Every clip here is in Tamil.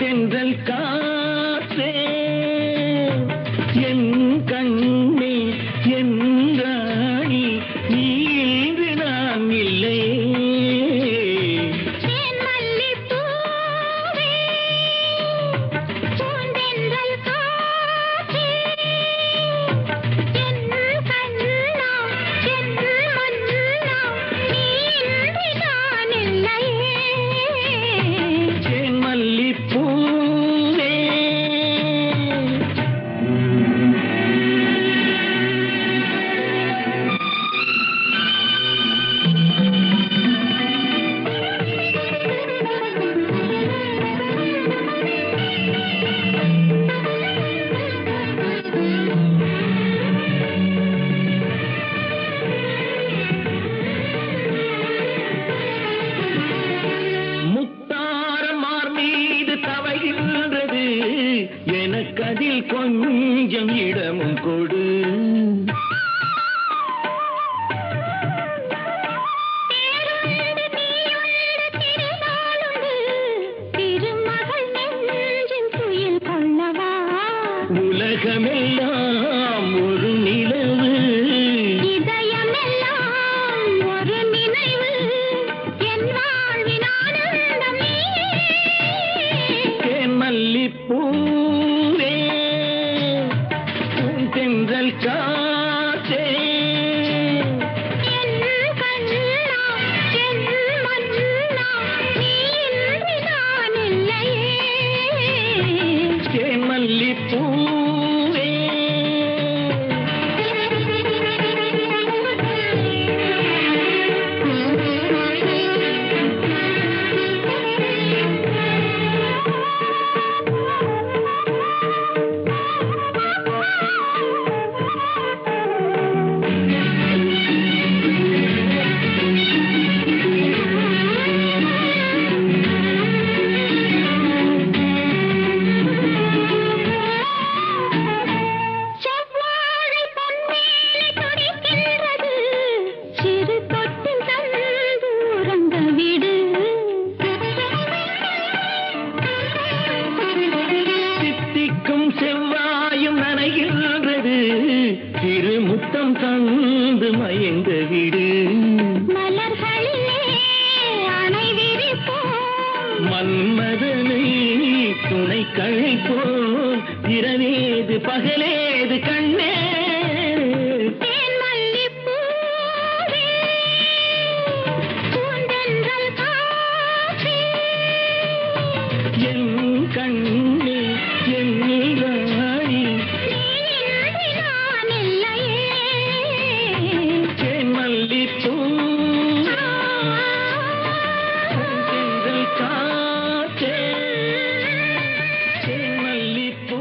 தென்றல் காற்றே என் கண்ணே என் ராணி நீ இன்று நான் இல்லை எனக்கதில் கொஞ்சம் இடமும் கொடு உலகமெல்லாம் ஒரு நிலவு இதயமெல்லாம் ஒரு நினைவு என் வாழ்வின் ஆனந்தம் தேன் மல்லிப்பூ தென்றல் காற்றே என் கண்ணா என் மன்னா நீ இன்று நான் இல்லையே தேன் மல்லிப்பூவே செவ்வாயும் நனைகின்றது திருமுத்தம் தந்து மயங்க விடு மலர்களிலே அணை விரிப்போம் மன்மதனை துணை கழைப்போம் இரவேது பகலேது கண்ணே என் கண்ணே என் ராணி நான் இல்லையே தேன் மல்லிப்பூ தென்றல் காற்றே தேன் மல்லிப்பூ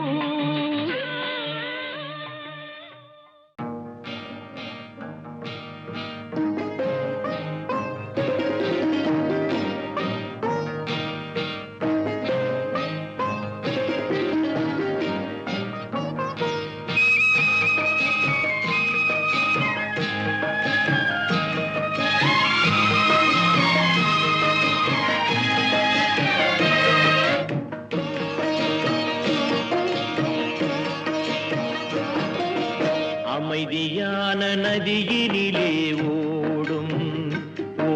அமைதியான நதியினிலே ஓடும்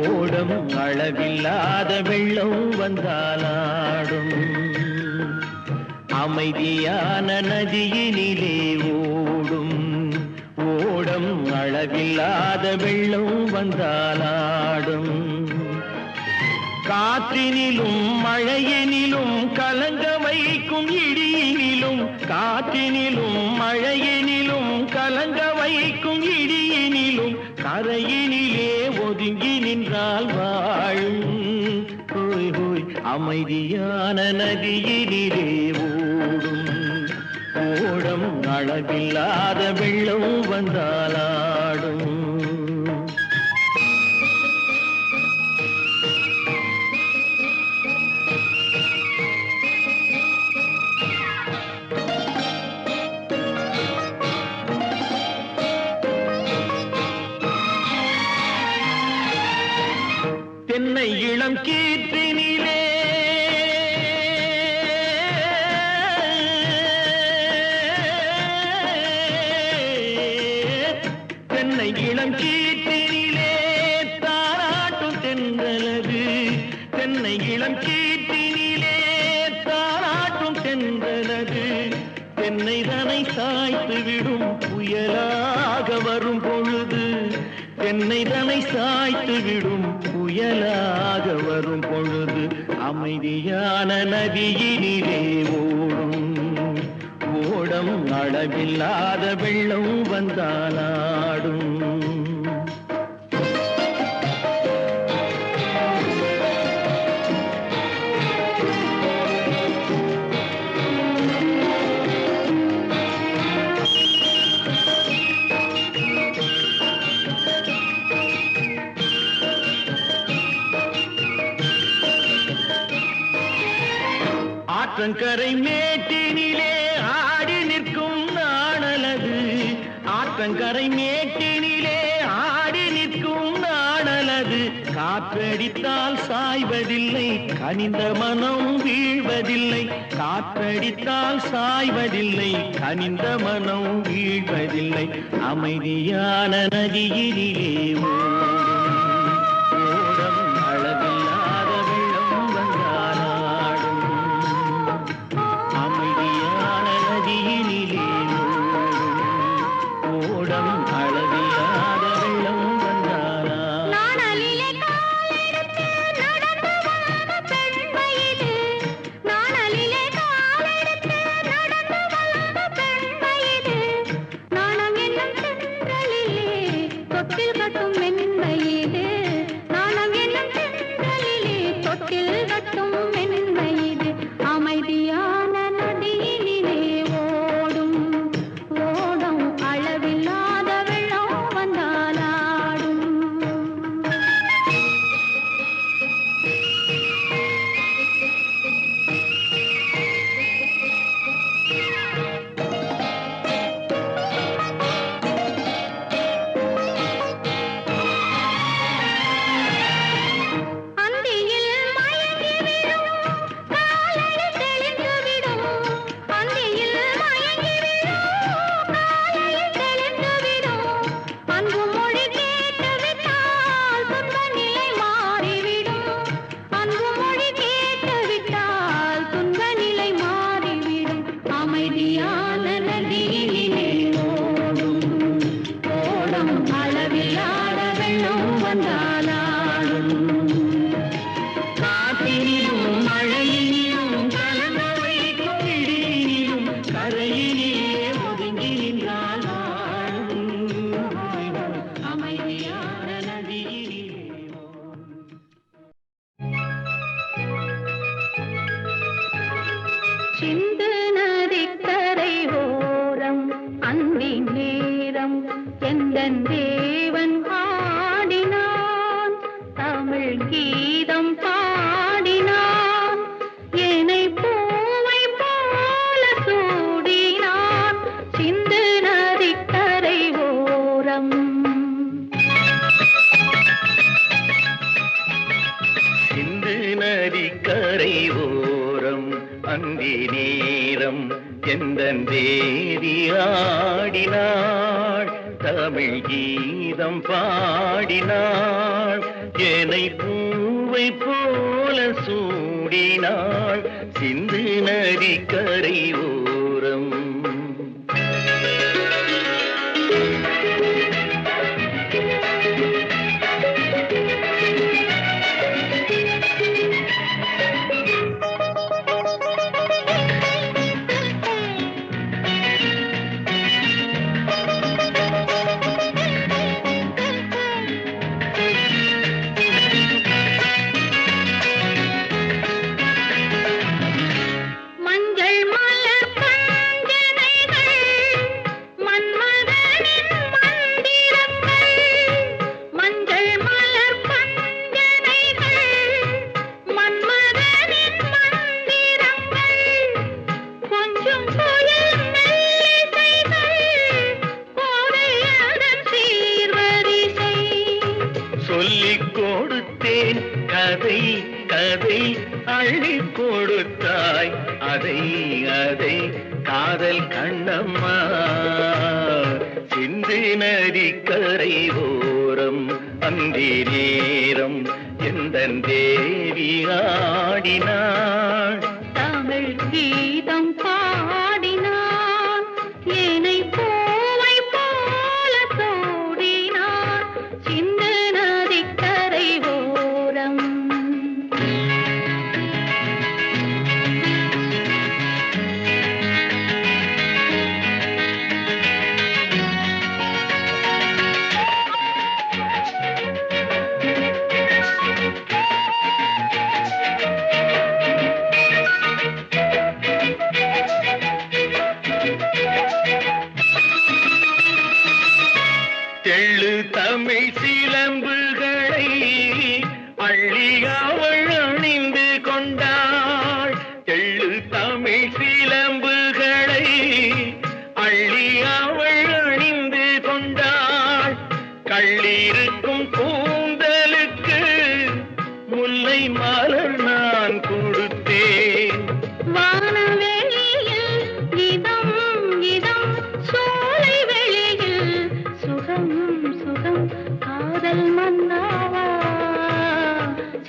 ஓடும் அளவில்லாத வெள்ளம் வந்தாலாடும் அமைதியான நதியினிலே ஓடும் ஓடும் அளவில்லாத வெள்ளம் வந்தாலாடும் காற்றினிலும் மழையினிலும் கலங்க வைக்கும் இடியினிலும் காற்றினிலும் மழையினிலும் கலங்க வைக்கும் இடியினிலும் கரையினிலே ஒதுங்கி நின்றால் வாழும் ஹோய் ஹோய் அமைதியான நதியினிலே ஓடும் ஓடம் அளவில்லாத வெள்ளம் வந்தாலாடும் தென்னை இளம் கீற்றினிலே வீட்டினிலே தாளாட்டும் தென்றலது தென்னை தனை சாய்த்து விடும் புயலாக வரும் பொழுது தென்னை தனை சாய்த்து விடும் புயலாக வரும் பொழுது அமைதியான நதியினிலே ஓடும் ஓடம் அளவில்லாத வெள்ளம் வந்தாலாடும் ஆற்றங்கரை மேட்டினிலே ஆடி நிற்கும் நாணலது ஆற்றங்கரை மேட்டினிலே ஆடி நிற்கும் நாணலது காற்றடித்தால் சாய்வதில்லை கனிந்த மனம் வீழ்வதில்லை காற்றடித்தால் சாய்வதில்லை கனிந்த மனம் வீழ்வதில்லை அமைதியான நதியினிலே ஓடும் அளவில்லாத வெள்ளம் வந்தாலாடும் அமைதியான நதியினிலே ஓடும் அளவில்லாத வெள்ளம் வந்தாலாடும் அமைதியான நதியினிலே ஓடும் ஓடும் அளவில்லாத வெள்ளம் வந்தாலாடும் அந்தியில் மயங்கிவிடும் காலையில் தெளிந்துவிடும் அந்தியில் மயங்கிவிடும் காலையில் தெளிந்துவிடும் அன்பு மொழி கேட்டுவிட்டால் துன்ப நிலை மாறிவிடும் அன்பு மொழி கேட்டுவிட்டால் துன்ப நிலை மாறிவிடும் அமைதியான நதியினிலே ஓடும் ஓடும் அளவில்லாத வெள்ளம் வந்தாலாடும் காற்றினிலும் மழையினிலும் கலந்த வைக்கும் இடியினிலும் கரையினிலே ஒதுங்கி நின்றால் அமைதியான நதியினிலே சிந்து நதிக்கரை ஓரம் அந்தி நேரம் எந்தன் தேவன் ஆடினான் தமிழ் கீதம் பாடினான் என்னை பூவை போல சூடினான் சிந்து நதிக்கரை ஓரம் சிந்து நதிக்கரை ஓரம் அந்தி நேரம் எந்தன் தேவி ஆடினாள் தமிழ் கீதம் பாடினாள் என்னை பூவை போல சூடினாள் சிந்து நதிக்கரை ஓரம் மஞ்சள் மலர் பஞ்சனைகள் மன்மதனின் மந்திரங்கள் மஞ்சள் மலர் பஞ்சனைகள் மன்மதனின் மந்திரங்கள் கொஞ்சம் புயல் மெல்லிசைகள் கோதையதன் சீர்வரிசை சொல்லிக் கொடுத்தேன் கதை கதை அள்ளி கொடுத்தாய் அதை அதை காதல் கண்ணம்மா சிந்து நதிக்கரை ஓரம் அந்தி நேரம் எந்தன் தேவி ஆடினாள் தமிழ் கீதம் பாடினான் ஏனை பூவை போல சூடினான் சின்ன நதிக்கரை ஓரம் தெள்ளு தமிழ் சிலம்புகளை அள்ளி அவள் அணிந்து கொண்டாள் தெள்ளு தமிழ் சிலம்புகளை அள்ளி அவள் அணிந்து கொண்டாள் கள்ளிருக்கும் கூந்தலுக்கு முல்லை மலர் நான் கொடுத்தேன் வானவெளியில் இதம் இதம் சோலை வெளியில் சுகம் சுகம் காதல் மன்னாவா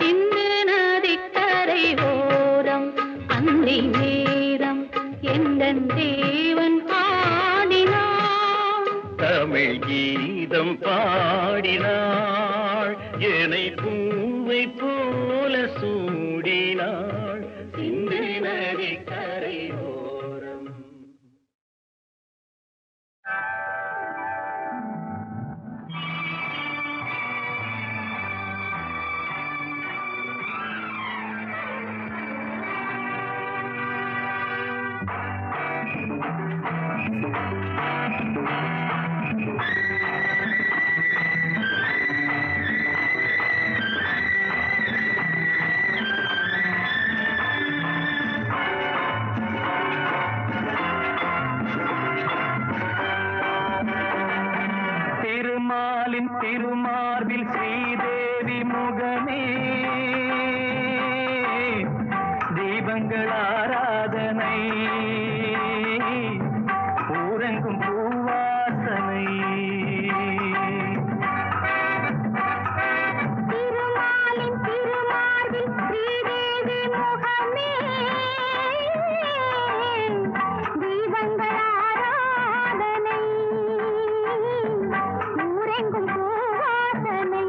சிந்து நதிக்கரை ஓரம் அந்தி நேரம் எந்தன் தேவன் ஆடினான் தமிழ் கீதம் பாடினாள் என்னை பூவை போல சூடினாள் சிந்து நதிக்கரை ஓரம் திருமாலின் திருமார்பில் ஸ்ரீதேவி முகமே தீபங்கள் ஆராதனை ஊரெங்கும் பூவாசனை திருமாலின் திருமார்பில் ஸ்ரீதேவி முகமே தீபங்கள் ஆராதனை ஊரெங்கும் பூவாசனை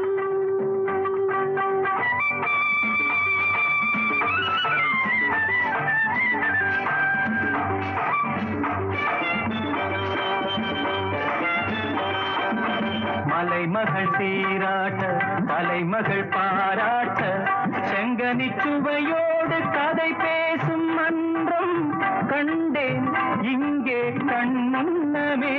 மலைமகள் சீராட்ட தலைமகள் பாராட்ட செங்கனி சுவையோடு கதை பேசும் மன்றம் கண்டேன் இங்கே கண்முன்னமே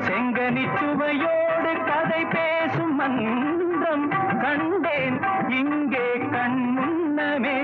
செங்கனி சுவையோடு கதை பேசும் மன்றம் கண்டேன் இங்கே கண்முன்னமே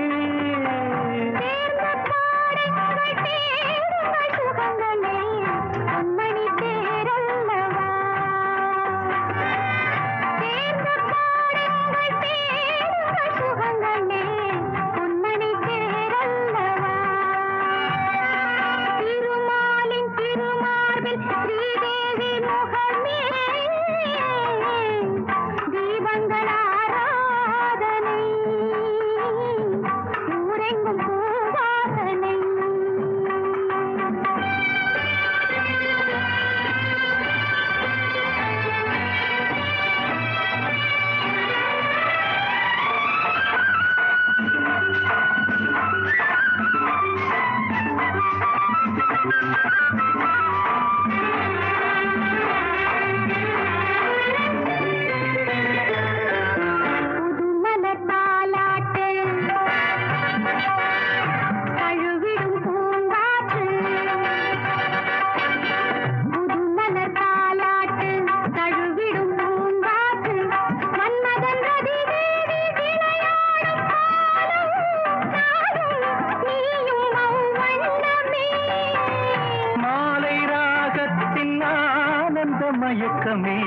மயக்கமே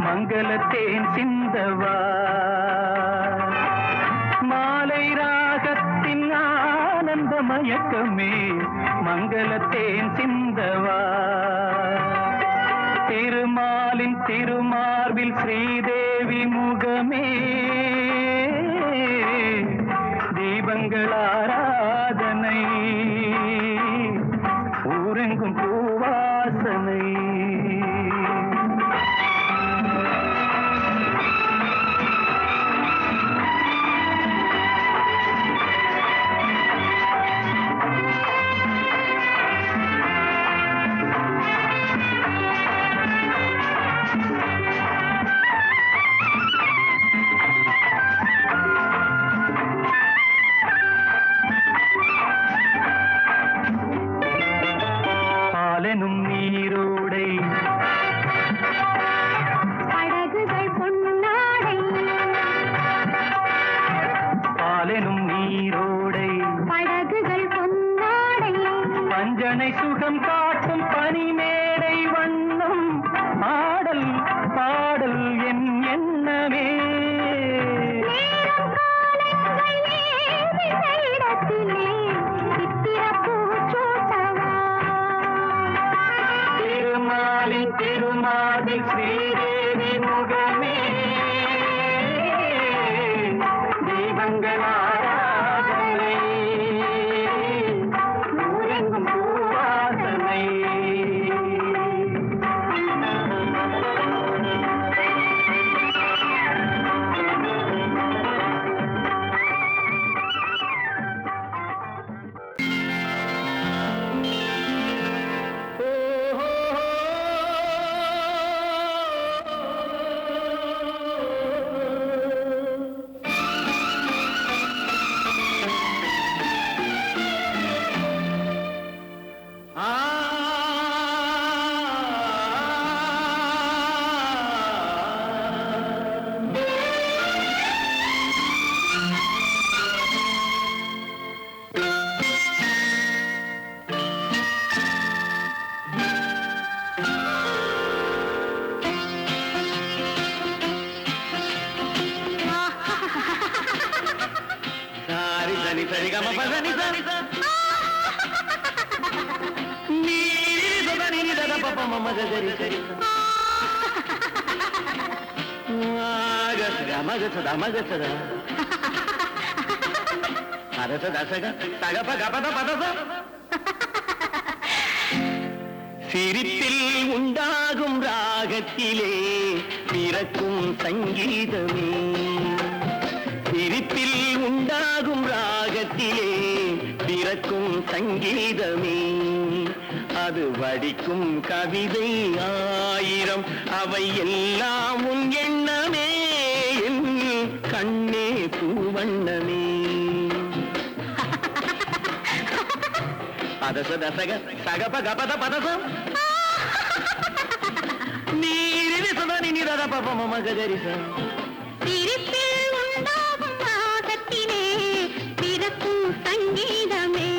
மங்களத்தேன் சிந்தவா மாலை ராகத்தின் ஆனந்த மயக்கமே மங்களத்தேன் சிந்தவா திருமாலின் திருமார்பில் ஸ்ரீதேவி முகமே தெய்வங்கள் ஆராதனை ஊரெங்கும் பூவாசனை பாலெனும் நீரோடை படகுகள் பொன்னாடை பாலெனும் நீரோடை படகுகள் பொன்னாடை பஞ்சனை சுகம் காட்டும் பனிமேடை வண்ணம் ஆடல் பாடல் என் எண்ணமே நேரம் காலங்கள் ஏறின இடத்திலே சித்திரப்பூச் சூட்டவா திருமாலின் திருமாதி ஸ்ரீதேவி முகமே தெய்வங்கள் ஆராதனை ஊரெங்கும் பூவாசனை சாரி சனி சரி கம பசனி சனி நீ சதனி நீ தத பப்ப மம சரி சரி மகசதா மகசதா அரச தசக தகப கபத பதச சிரிப்பில் உண்டாகும் ராகத்திலே பிறக்கும் சங்கீதமே சிரிப்பில் உண்டாகும் ராகத்திலே பிறக்கும் சங்கீதமே அது வடிக்கும் கவிதை ஆயிரம் அவை எல்லாம் உன் எண்ணமே என் கண்ணே பூவண்ணமே பதச தசக சகப கபத பதசம் நீரில் சதனி நிரத பப மம கதரிச சிரிப்பில் உண்டாகும் ராகத்திலே பிறக்கும் சங்கீதமே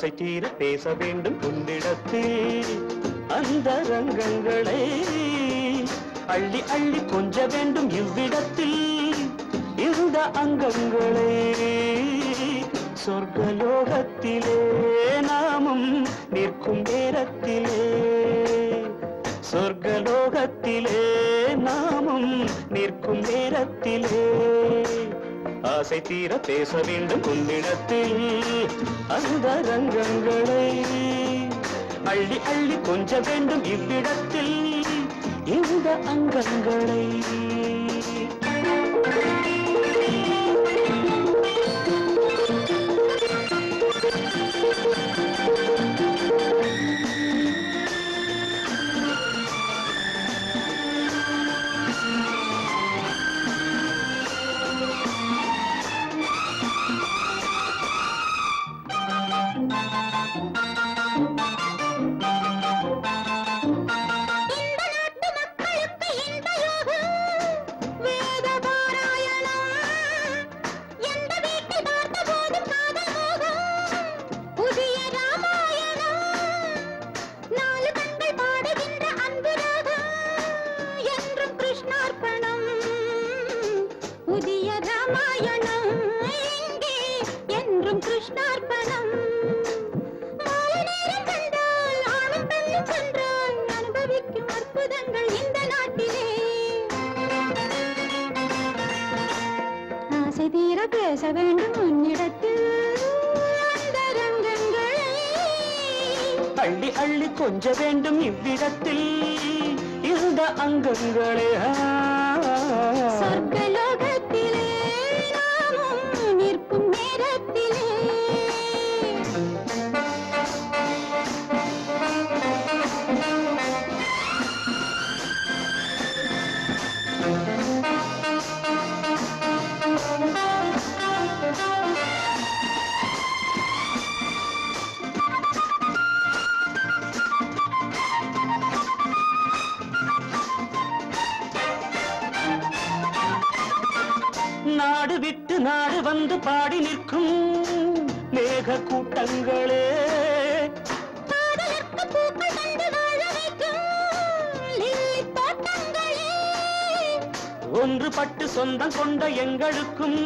ஆசை தீர பேச வேண்டும் உன்னிடத்தில் அந்த ரங்கங்களை அள்ளி அள்ளி கொஞ்ச வேண்டும் இவ்விடத்தில் இந்த அங்கங்களே சொர்க்கலோகத்திலே நாமும் நிற்கும் நேரத்திலே சொர்க்கலோகத்திலே நாமும் நிற்கும் நேரத்திலே ஆசை தீர பேச வேண்டும் உன்னிடத்தில் அந்த ரங்கங்களை அள்ளி அள்ளி கொஞ்ச வேண்டும் இவ்விடத்தில் இந்த அங்கங்களை பேச வேண்டும் உன்னிடத்தில் அந்த ரங்கங்களை அள்ளி அள்ளி கொஞ்ச வேண்டும் இவ்விடத்தில் இந்த அங்கங்களே சொர்க்கலோகத்திலே நாமும் நிற்கும் நேரத்திலே நாடு விட்டு நாடு வந்து பாடி நிற்கும் மேக கூட்டங்களே ஒன்றுபட்டு சொந்தம் கொண்ட எங்களுக்கும்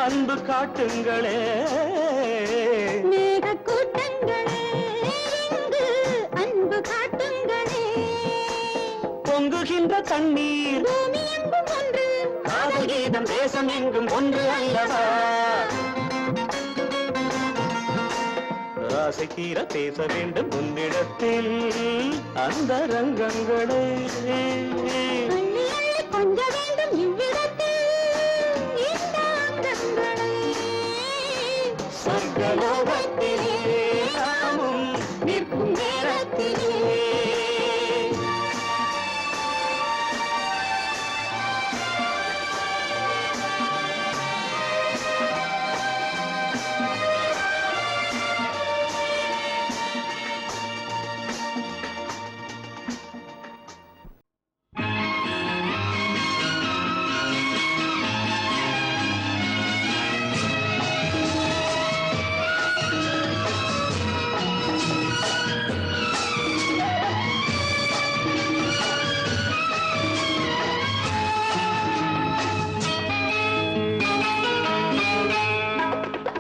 அன்பு காட்டுங்களே மேக கூட்டங்களே இங்கு அன்பு காட்டுங்களே பொங்குகின்ற தண்ணீர் பூமி எங்கும் ஒன்று காதல் கீதம் தேசம் எங்கும் ஒன்று அல்லவா ஆசை தீர பேச வேண்டும் உன்னிடத்தில் அந்த ரங்கங்களே அள்ளி அள்ளி கொஞ்ச வேண்டும் இவ்விடத்தில் இந்த அங்கங்களை சொர்க்கலோகத்திலே நாமும் நிற்கும் நேரத்திலே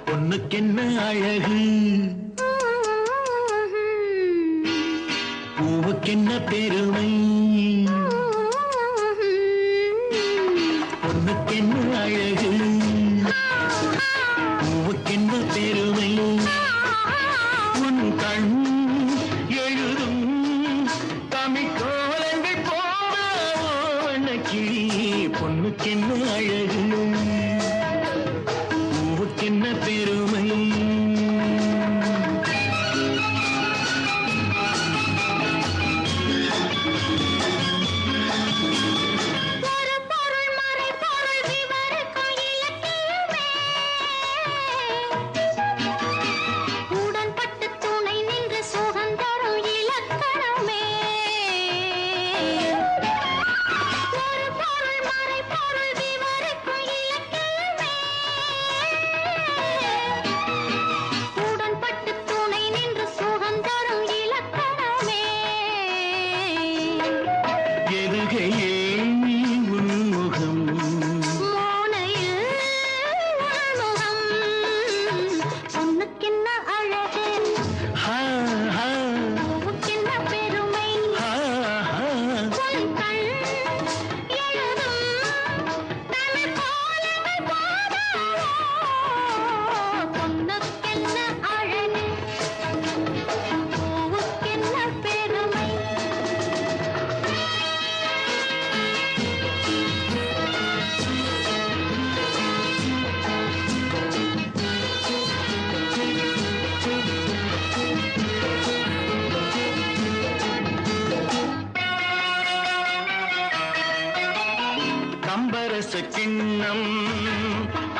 பொண்ணுக்கென்ன அழகு பூவுக்கென்ன பெருமை பொண்ணுக்கென்ன அழகு பூவுக்கென்ன பெருமை உன் கண் எழுதும் தமிழ் கோலங்கள் போல கிளி பொண்ணுக்கென்ன அழகு பூவுக்கென்ன பெருமை ஒரு பொருள் மறை பொருள் விவரிக்கும் இலக்கியமே பாதரச கிண்ணம்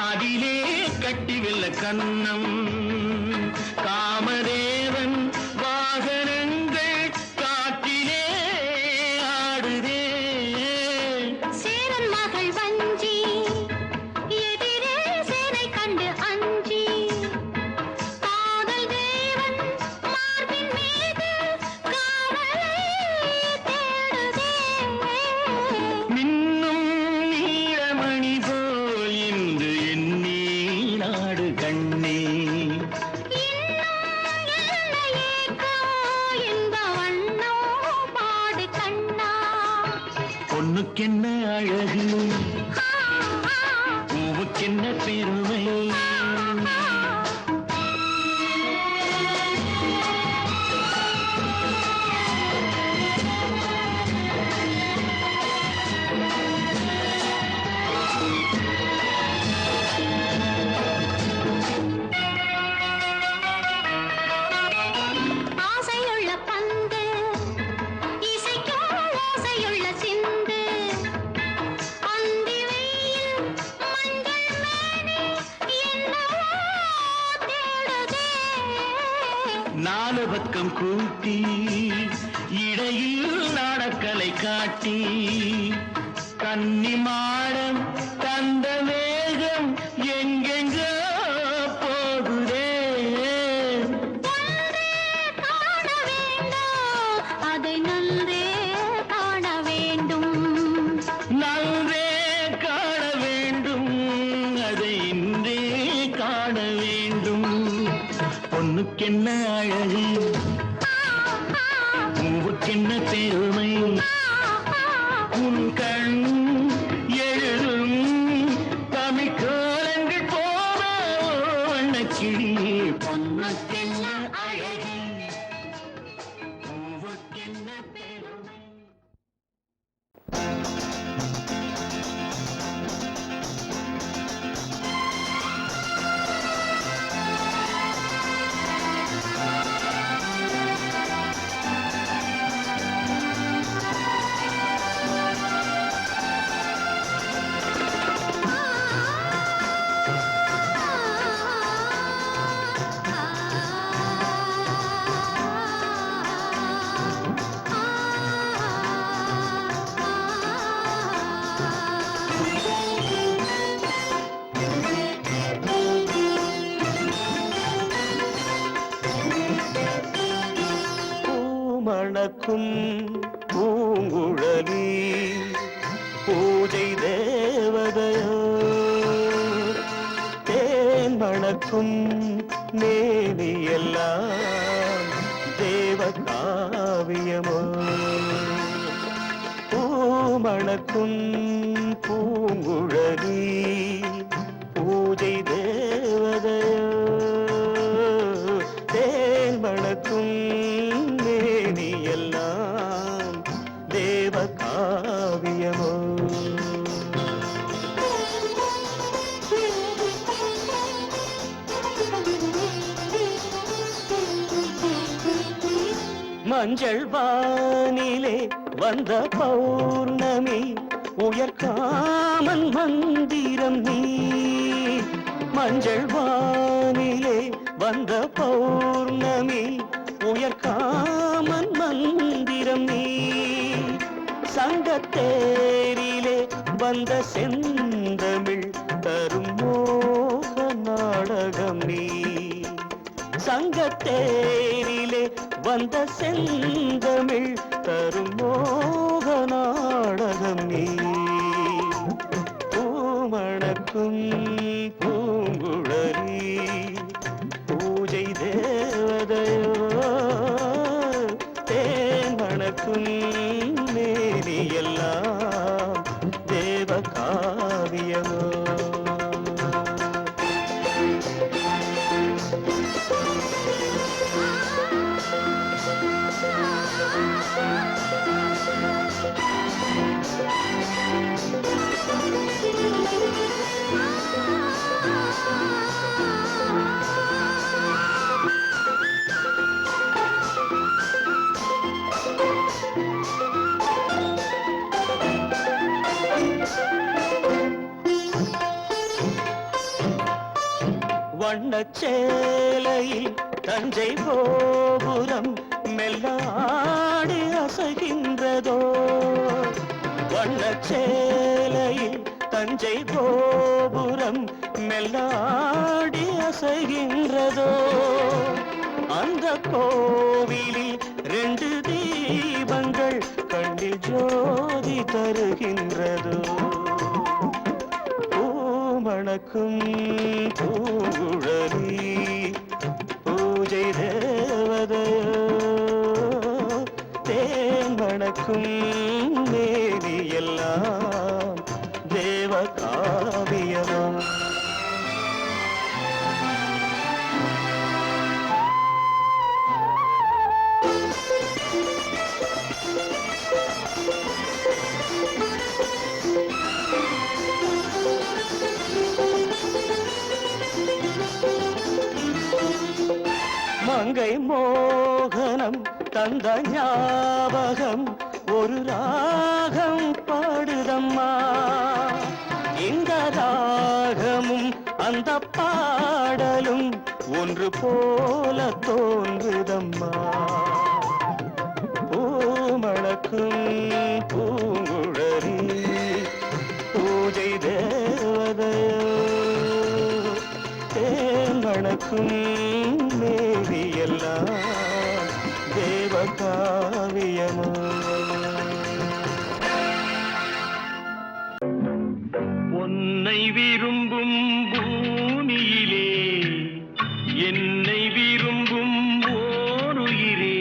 அதிலே கட்டிவில்ல கண்ணம் காமதேவன் வாகனங்கள் காற்றிலே ஆடுதே சேரன் மகள் வஞ்சி எதிரே சேனை கண்டு அஞ்சி காதல் தேவன் மார்பின் மீது காவலை தேடுதே மின்னும் நீலமணி போல் இன்று என் நீராடு கண்ணே பொண்ணுக்கென்ன அழகு பூவுக்கென்ன பெருமை ஆசையுள்ள பந்து இசைக்கும் ஓசையுள்ள சிந்து அந்தி வெயில் மஞ்சள் மேனி என்னவோ தேடுதே நாலு பக்கம் கூட்டி இடையில் நாடக்கலை காட்டி கன்னி மாடம் தந்த வேகம் எங்கெங்கோ போகுதே காண வேண்டும் அதை நன்றே காண வேண்டும் நன்றே காண வேண்டும் அதை இன்றே காண வேண்டும் பொண்ணுக்கென்ன அழகு பூவுக்கென்ன பெருமை உன் கண் எழுதும் தமிழ் கோலங்கள் போல வண்ணக்கிளி பொண்ணுக்கென்ன அழகு பூவுக்கென்ன பெருமை மணக்கும் பூங்குழலி பூஜை தேவதையோ தேன் மணக்கும் மேனியெல்லாம் தேவ காவியமோ பூமணக்கும் பூங்குழலி பூஜை தேவதையோ தேன் மணக்கும் எல்லாம் தேவ காவியமோ மஞ்சள் வானிலே வந்த பௌர்ணமி உயர்காமன் மந்திரம் நீ மஞ்சள் வானிலே வந்த பௌர்ணமி உயர்காமன் மந்திரம் நீ சங்கத்தேரிலே வந்த செந்தமிழ் தரும் மோக நாடகம் நீ சங்கத்தேரிலே வந்த செந்தமிழ் தரும் மோக நாடகம் நீ பூமணக்கும் பூங்குழலி பூஜை தேவதையோ தேன் மணக்கும் மேனி எல்லாம் தேவ காவியமோ வண்ணச்சேலையில் தஞ்சை கோபுரம் மெல்லாடி அசைகின்றதோ வண்ணச்சேலையில் தஞ்சை கோபுரம் மெல்லாடி அசைகின்றதோ அந்த கோவிலில் 2 தீபங்கள் கண்ணில் ஜோதி தருகின்றதோ பூமணக்கும் பூங்குழலி பூஜை தேவதையோ தேன்மணக்கும் மேனி எல்லாம் தேவ காவியமோ மங்கை மோகனம் தந்த ஞாபகம் ஒரு ராகம் பாடுதம்மா இந்த ராகமும் அந்த பாடலும் ஒன்று போல தோன்றுதம்மா பூமணக்கும் பூங்குழலி பூஜை தேவதையோ தேன்மணக்கும் மேவி எல்லாம் தேவ காவியமோ உன்னை விரும்பும் பூமியிலே என்னை விரும்பும் ஓருயிரே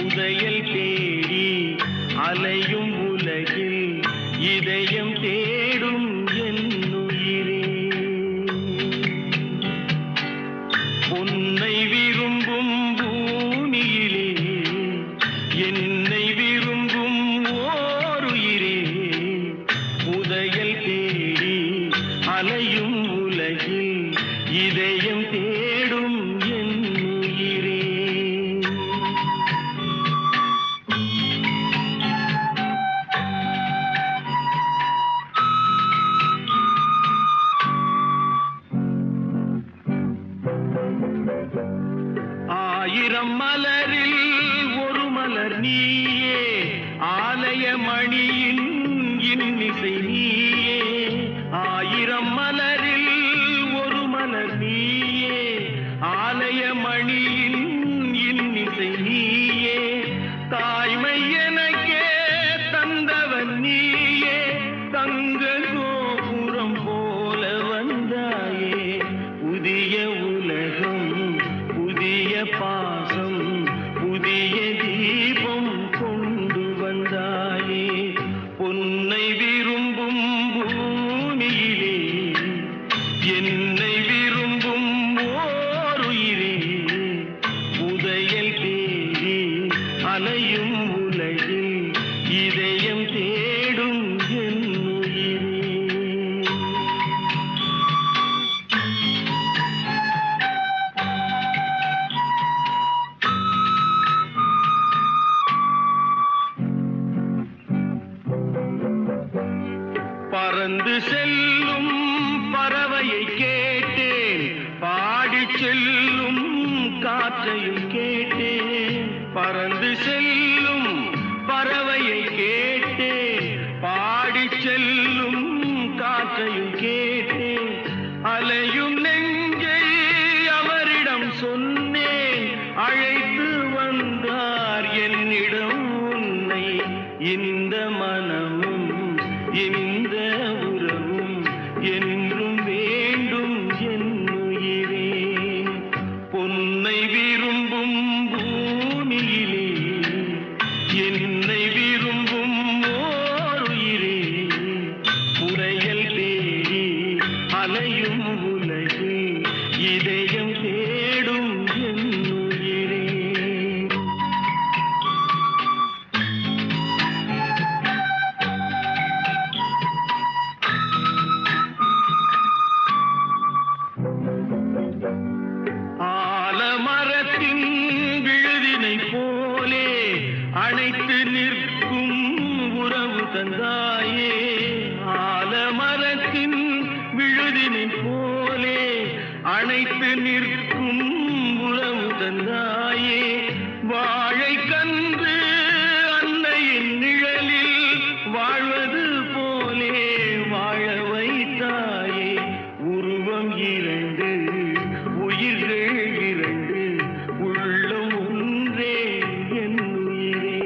உதயல் தேடி அலையும் உலகில் இதயம் தேடும் என்னுயிரே உன்னை விரும்பும் பூமியிலே என்னை விரும்பும் ஓருயிரே உதயல் தேடி அலையும் உலகில் இதயம் தேடும் என்னுயிரே ஆயிரம் மலரில் ஒரு மலர் நீயே ஆலய மணியின் இன்னிசை நீயே ஆயிரம் மலரில் ஒரு மலர் நீயே ஆலய மணியின் இன்னிசை நீயே தாய்மை எனக்கே தந்தவன் நீயே தங்க கோபுரம் போல வந்தாயே புதிய உலகம் புதிய பாசம் புதிய தீபம் கொண்டு வந்தாயே பொன்னை விரும்பும் பூமியிலே என்னை விரும்பும் ஓருயிரே உதயல் தேடி அலையும் உலகில் இதயம் தேடும் என்னுயிரே பறந்து செல்லும் பறவையை கேட்டேன் பாடிச் செல்லும் காற்றையும் கேட்டேன் பறந்து செல்லும் பறவையை கேட்டேன் பாடிச் செல்லும் காற்றையும் கேட்டேன் அலையும் நெஞ்சை அவரிடம் சொன்னேன் அழைத்து வந்தார் என்னிடம் உன்னை இந்த மனமும் இந்த உறவும் என்றும் வேண்டும் என்னுயிரே பொன்னை விரும்பும் பூமியிலே என்னை விரும்பும் ஓருயிரே உரையல் தேடி அலையும் உலகில் இதயம் தேடும் என்னுயிரே ஆலமரத்தின் விழுதினை போலே அணைத்து நிற்கும் உறவு தந்தாயே ஆலமரத்தின் விழுதினை போலே அணைத்து நிற்கும் உறவு தந்தாயே வாழை கன்று அன்னையின் நிழலில் வாழ்வது போலே வாழ வைத்தாயே உருவம் இரண்டு உயிர்கள் இரண்டு உள்ளம் ஒன்றே என் உயிரே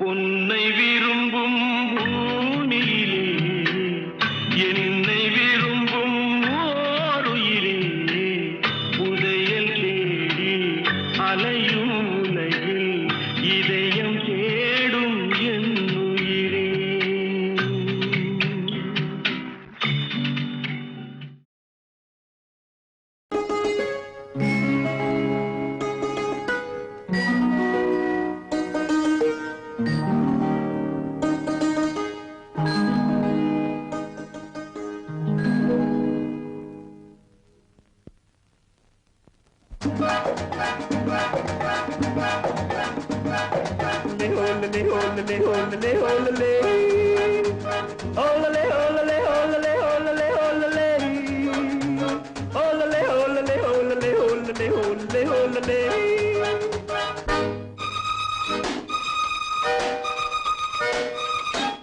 பொன்னை விரும்பும் பூமியிலே என்னை விரும்பும் ஓருயிரே புதையல் தேடி அலையும் உலகில் இதயம் தேடும் என் உயிரே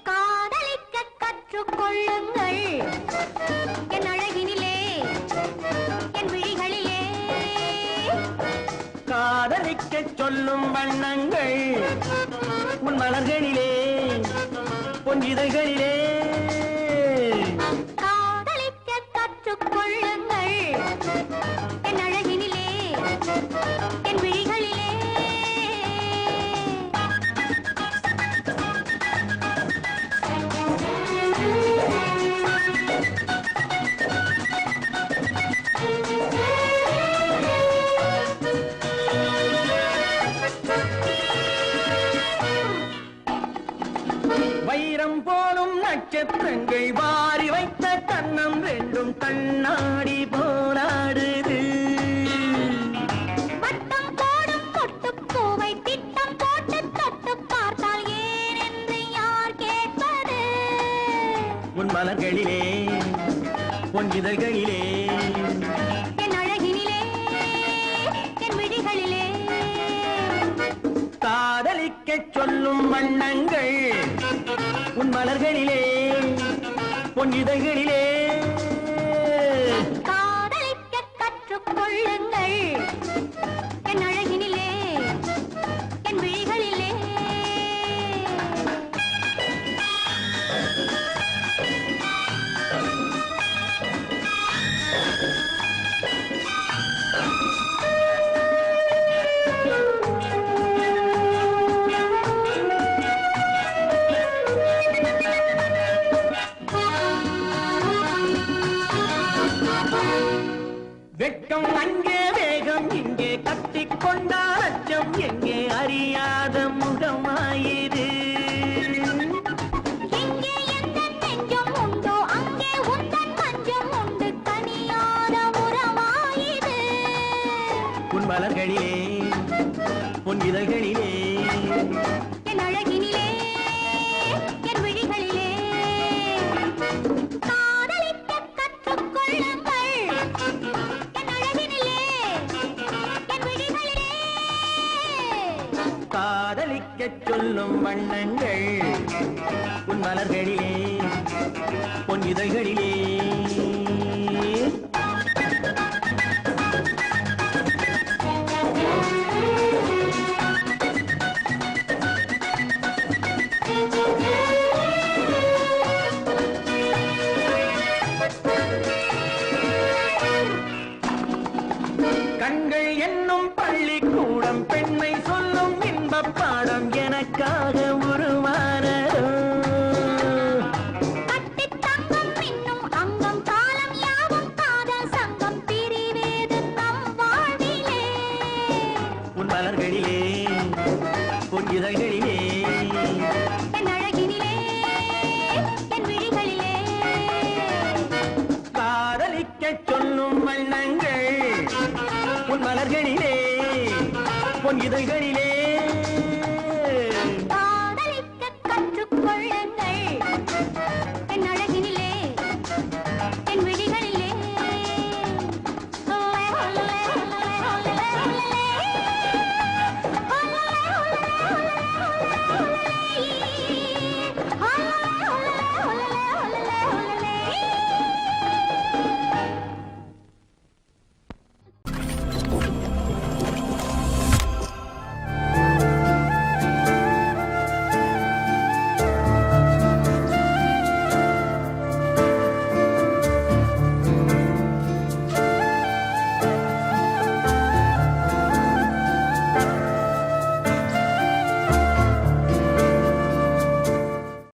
காதலிக்க கற்றுக்கொள்ளுங்கள் என் அழகினிலே என் விழிகளிலே காதலிக்கச் சொல்லும் வண்ணங்கள் உன் மலர்களிலே பொன் இதழ்களிலே காதலிக்க கற்றுக்கொள்ளுங்கள் என் அழகினிலே என் விழிகளிலே வைரம் போலும் நட்சத்திரங்கள் வாரி வைத்த கண்ணம் ரெண்டும் கண்ணாடி போராடுது வட்டம் போடும் பொட்டுப்பூவை திட்டம் போட்டு தொட்டு பார்த்தால் ஏன் என்று யார் கேட்பது உன் மலர்களிலே பொன் இதழ்களிலே என் அழகினிலே என் விழிகளிலே காதலிக்கச் சொல்லும் வண்ணங்கள் உன் மலர்களிலே பொன் இதழ்களிலே காதலிக்க கற்றுக்கொள்ளுங்கள் என் அழகினிலே என் விழிகளிலே வெட்கம் அங்கே வேகம் இங்கே கட்டிக்கொண்டால் அச்சம் எங்கே அறியாத முகமாயிரு எங்கே எந்த நெஞ்சம் உண்டோ அங்கே உந்தன் மஞ்சம் உண்டு தனியாத உறவாயிது உன் மலர்களிலே உன் இதழ்களிலே என் அழகினிலே என் விழிகளிலே காதலிக்க கற்றுக்கொள்ளுங்கள் என் அழகினிலே என் விழிகளிலே காதலிக்கச் சொல்லும் வண்ணங்கள் உன் மலர்களிலே பொன் இதழ்களிலே கண்கள் என்னும் பள்ளிக்கூடம் பெண்மை சொல்லும் இன்பப் பாடம் எனக்காக உருவானதோ கட்டித் தங்கம் மின்னும் அங்கம் காலம் யாவும் காதல் சங்கம் பிரிவேது நம் வாழ்விலே உன் மலர்களிலே உன் இதழ்களிலே என் அழகினிலே என் விழிகளிலே காதலிக்கச் சொல்லும் வண்ணங்கள் உன் மலர்களிலே பொன் இதழ்களிலே